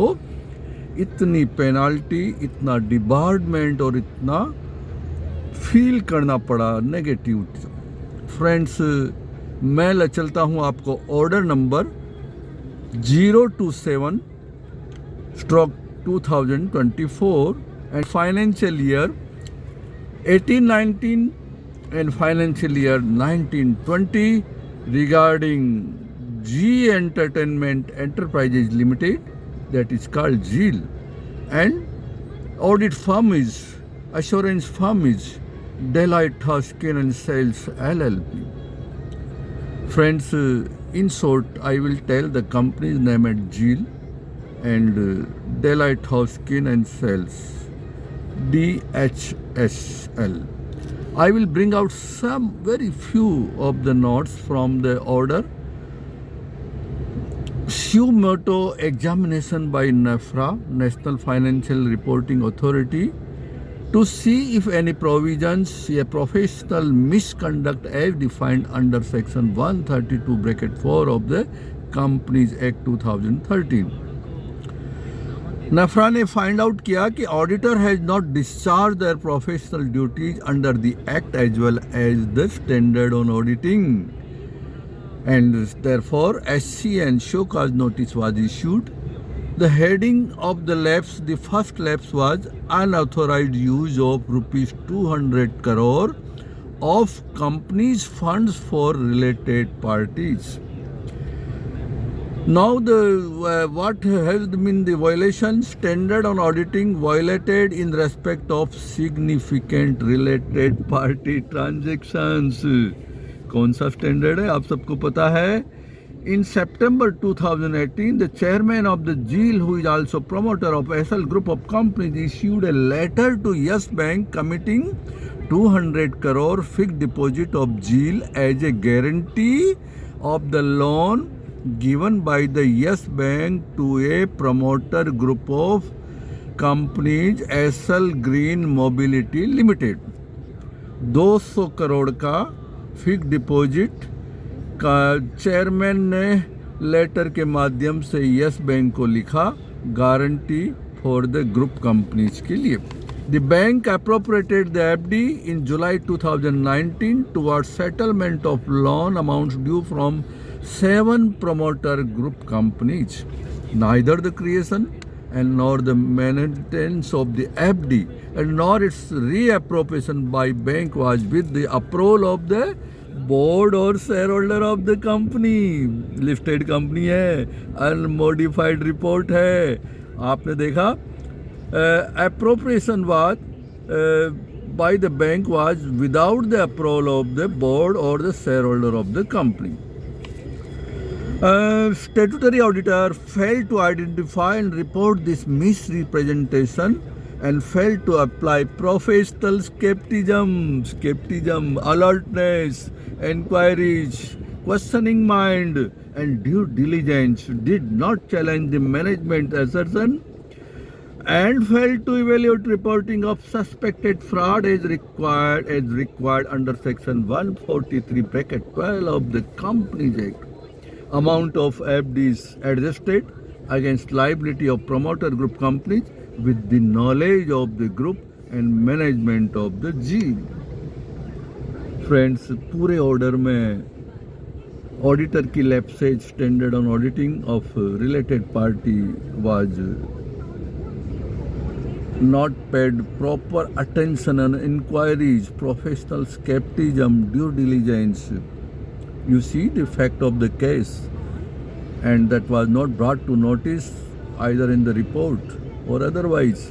तो इतनी पेनाल्टी, इतना डिबार्डमेंट और इतना फील करना पड़ा नेगेटिव। फ्रेंड्स, मैं ले चलता हूँ आपको order number 027/2024 and financial year 18-19 and financial year 19-20 regarding G Entertainment Enterprises Limited, that is called GEL, and audit firm is, assurance firm is Deloitte Haskins and Sales LLP. Friends, in short, I will tell the company's name at GEL and Deloitte Haskins and Sales, DHSL. I will bring out some very few of the notes from the order. Sumoto examination by NAFRA, National Financial Reporting Authority, to see if any provisions a professional misconduct as defined under section 132(4) of the Companies Act 2013. NAFRA ने find out किया कि auditor has not discharge their professional duties under the act as well as the standard on auditing, and therefore SC and show cause notice was issued. The heading of the lapse, the first lapse was unauthorized use of rupees 200 crore of company's funds for related parties. Now what has been the violation? Standard on auditing violated in respect of significant related party transactions. कौन सा standard है आप सबको पता है? In September 2018, the chairman of the GEL, who is also promoter of SL Group of Companies, issued a letter to Yes Bank committing 200 crore fixed deposit of GEL as a guarantee of the loan given by the Yes Bank to a promoter group of companies SL Green Mobility Limited. 200 crore का fix deposit का chairman ने letter के माध्यम से yes bank को लिखा, guarantee for the group companies के लिए. The bank appropriated the FD in July 2019 toward settlement of loan amounts due from 7 promoter group companies. Neither the creation and nor the maintenance of the FD and nor its reappropriation by bank was with the approval of the board or shareholder of the company. Listed company है, unmodified report है. आपने देखा appropriation was by the bank was without the approval of the board or the shareholder of the company. Statutory auditor failed to identify and report this misrepresentation and failed to apply professional skepticism, alertness, inquiries, questioning mind, and due diligence, did not challenge the management assertion, and failed to evaluate reporting of suspected fraud as required under section 143(12) of the Companies Act. Amount of FDs adjusted against liability of promoter group companies with the knowledge of the group and management of the GEL. Friends, पूरे order में auditor की lapses standard on auditing of related party was not paid proper attention on inquiries, professional skepticism, due diligence. You see the fact of the case, and that was not brought to notice either in the report or otherwise,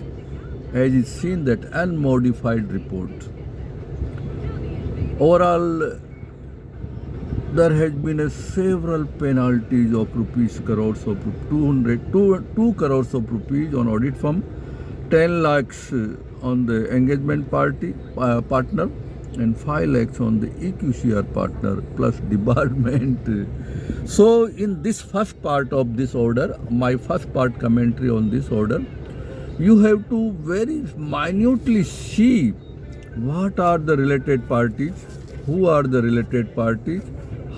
as is seen that unmodified report. Overall, there has been a several penalties of rupees crores of 2 crores of rupees on audit firm, 10 lakhs on the engagement partner, and 5 lakhs on the EQCR partner plus debarment. So in this first part of this order, my first part commentary on this order, you have to very minutely see what are the related parties, who are the related parties,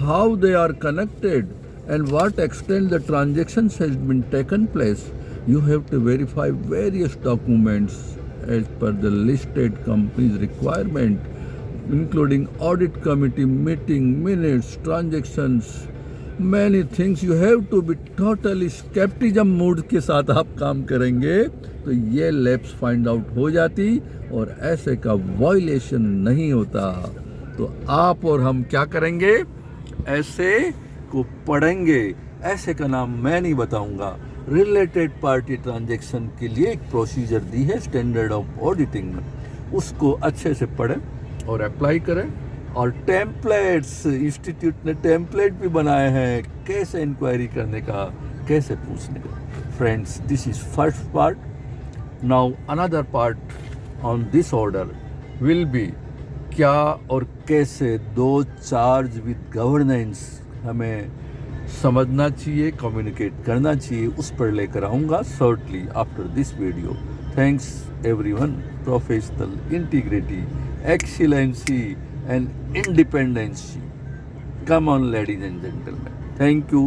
how they are connected, and what extent the transactions has been taken place, You have to verify various documents as per the listed company's requirement, including audit committee meeting minutes, transactions, many things. You have to be totally skepticism mood के साथ आप काम करेंगे तो ये lapse find out हो जाती और ऐसे का वायलेशन नहीं होता। तो आप और हम क्या करेंगे, ऐसे को पढ़ेंगे। ऐसे का नाम मैं नहीं बताऊंगा। रिलेटेड पार्टी ट्रांजैक्शन के लिए एक प्रोसीजर दी है स्टैंडर्ड ऑफ ऑडिटिंग में, उसको अच्छे से पढ़ें और अप्लाई करें। और टेम्पलेट्स, इंस्टीट्यूट ने टेम्पलेट भी बनाए हैं कैसे इंक्वायरी करने का, कैसे पूछने का। Friends, this is first part. Now another part on this order will be क्या और कैसे दो चार्ज विद गवर्नेंस हमें समझना चाहिए, कम्युनिकेट करना चाहिए, उस पर लेकर आऊँगा shortly after this video. Thanks everyone. Professional integrity, excellency and independency. Come on, ladies and gentlemen. Thank you.